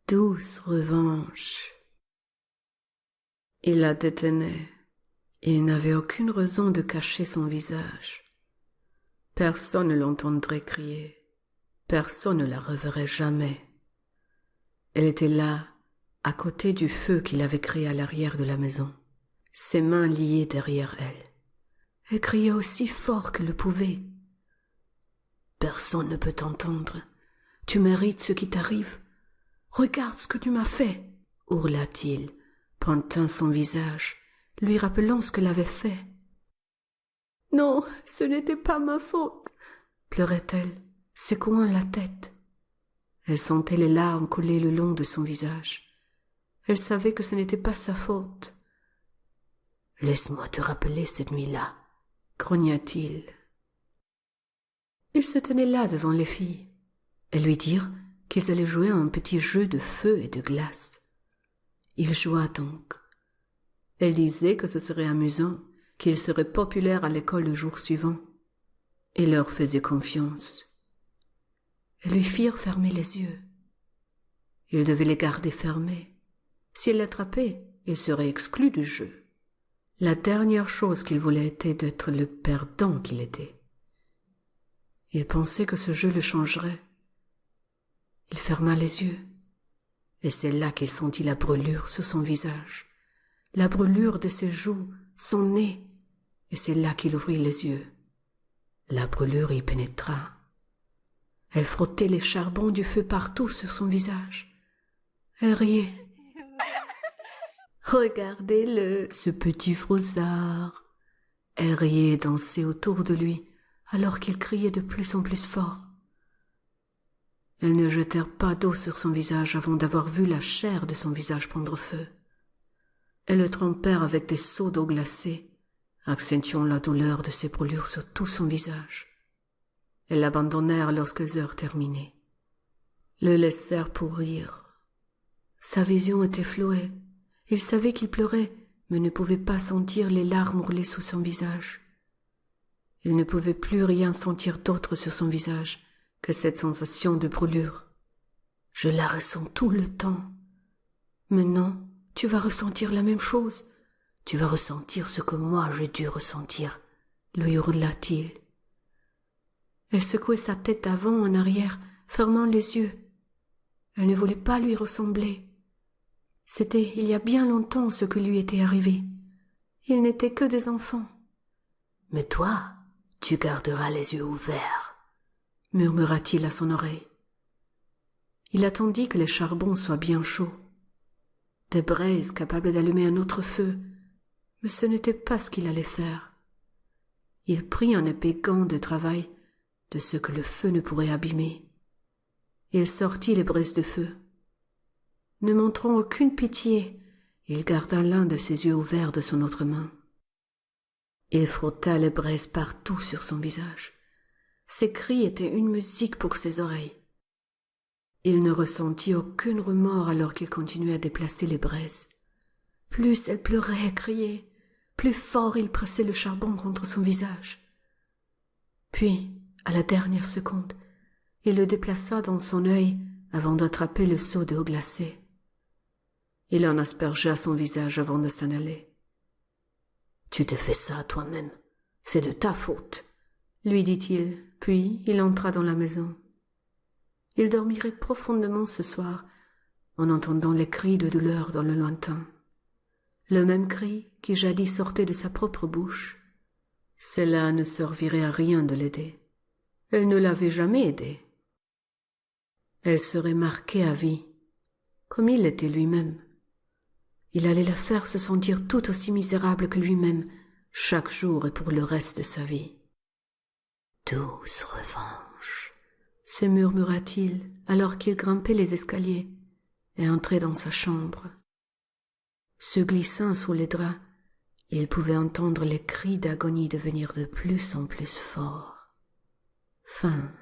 Douce revanche. Il la détenait. Il n'avait aucune raison de cacher son visage. Personne ne l'entendrait crier. Personne ne la reverrait jamais. Elle était là, à côté du feu qu'il avait créé à l'arrière de la maison, ses mains liées derrière elle. Elle criait aussi fort qu'elle le pouvait. « Personne ne peut t'entendre. Tu mérites ce qui t'arrive. Regarde ce que tu m'as fait !» hurla-t-il, pointant son visage, lui rappelant ce qu'elle avait fait. « Non, ce n'était pas ma faute !» pleurait-elle, secouant la tête. Elle sentait les larmes couler le long de son visage. Elle savait que ce n'était pas sa faute. « Laisse-moi te rappeler cette nuit-là !» grogna-t-il. Il se tenait là devant les filles. Elles lui dirent qu'ils allaient jouer à un petit jeu de feu et de glace. Il joua donc. Elle disait que ce serait amusant, qu'il serait populaire à l'école le jour suivant. Il leur faisait confiance. Elles lui firent fermer les yeux. Il devait les garder fermés. S'il l'attrapait, il serait exclu du jeu. La dernière chose qu'il voulait était d'être le perdant qu'il était. Il pensait que ce jeu le changerait. Il ferma les yeux, et c'est là qu'il sentit la brûlure sur son visage, la brûlure de ses joues, son nez, et c'est là qu'il ouvrit les yeux. La brûlure y pénétra. Elle frottait les charbons du feu partout sur son visage. Elle riait. « Regardez-le, ce petit froussard !» Elle riait et dansait autour de lui, alors qu'il criait de plus en plus fort. Elles ne jetèrent pas d'eau sur son visage avant d'avoir vu la chair de son visage prendre feu. Elles le trempèrent avec des seaux d'eau glacée, accentuant la douleur de ses brûlures sur tout son visage. Elles l'abandonnèrent lorsqu'elles eurent terminé. Le laissèrent pourrir. Sa vision était flouée. Il savait qu'il pleurait, mais ne pouvait pas sentir les larmes rouler sous son visage. Il ne pouvait plus rien sentir d'autre sur son visage que cette sensation de brûlure. « Je la ressens tout le temps. Mais non, tu vas ressentir la même chose. Tu vas ressentir ce que moi j'ai dû ressentir, » lui hurla-t-il. Elle secouait sa tête d'avant en arrière, fermant les yeux. Elle ne voulait pas lui ressembler. C'était il y a bien longtemps ce qui lui était arrivé. Ils n'étaient que des enfants. « Mais toi, tu garderas les yeux ouverts, » murmura-t-il à son oreille. Il attendit que les charbons soient bien chauds, des braises capables d'allumer un autre feu, mais ce n'était pas ce qu'il allait faire. Il prit un épais gant de travail, de ce que le feu ne pourrait abîmer. Il sortit les braises de feu. Ne montrant aucune pitié, il garda l'un de ses yeux ouverts de son autre main. Il frotta les braises partout sur son visage. Ses cris étaient une musique pour ses oreilles. Il ne ressentit aucun remords alors qu'il continuait à déplacer les braises. Plus elle pleurait et criait, plus fort il pressait le charbon contre son visage. Puis, à la dernière seconde, il le déplaça dans son œil avant d'attraper le seau d'eau glacée. Il en aspergea son visage avant de s'en aller. « Tu te fais ça à toi-même, c'est de ta faute !» lui dit-il, puis il entra dans la maison. Il dormirait profondément ce soir, en entendant les cris de douleur dans le lointain. Le même cri qui jadis sortait de sa propre bouche. Cela ne servirait à rien de l'aider. Elle ne l'avait jamais aidé. Elle serait marquée à vie, comme il l'était lui-même. Il allait la faire se sentir tout aussi misérable que lui-même, chaque jour et pour le reste de sa vie. « Douce revanche !» se murmura-t-il alors qu'il grimpait les escaliers et entrait dans sa chambre. Se glissant sous les draps, il pouvait entendre les cris d'agonie devenir de plus en plus forts. Fin.